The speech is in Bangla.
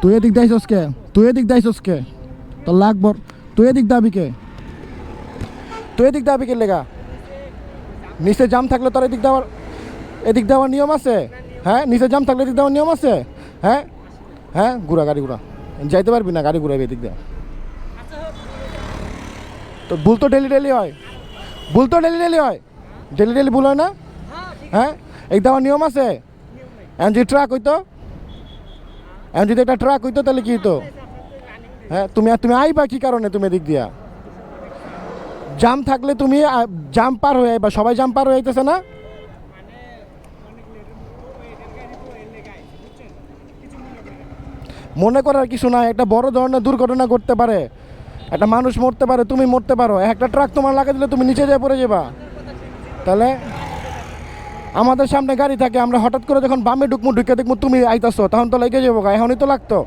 তুই এদিক দাইছস কে? তুই এদিক দাইছস কে? তোর লাগবর। তুই এদিক দাবি কে? তুই এদিক দাবি কে লেগা? নিচে জাম থাকলে তোর এদিক দেওয়ার নিয়ম আছে? হ্যাঁ, নিচে জাম থাকলে এদিক দেওয়ার নিয়ম আছে? হ্যাঁ হ্যাঁ, ঘুরা গাড়ি ঘুরা, যাইতে পারবি না, গাড়ি ঘুরাবি এদিক দিয়ে। তো ভুল তো ডেলি হয়, ভুল তো ডেলি হয়, ডেলি ভুল হয় না? হ্যাঁ, এই দেওয়ার নিয়ম আছে। এখন যদি ট্রাক হইতো, এখন যদি একটা ট্রাক হইতো তাহলে কি হইতো? হ্যাঁ, তুমি আইবা কি কারণে? তুমি এদিক দিয়া জাম থাকলে তুমি জাম পার হয়ে আইবা, সবাই জাম পার হয়ে আইতেছে না? মনে করার কিছু নাই, একটা বড় ধরনের দুর্ঘটনা ঘটতে পারে, একটা মানুষ মরতে পারে, তুমি মরতে পারো। একটা ট্রাক তোমার লাগা দিলে তুমি নিচে যেয়ে পড়ে যাবা। তাহলে আমাদের সামনে গাড়ি থাকে, আমরা হঠাৎ করে যখন বামে ঢুকে দেখবো তুমি আইতাছো, তখন তো লেগে যাবো, এখনই তো লাগতো।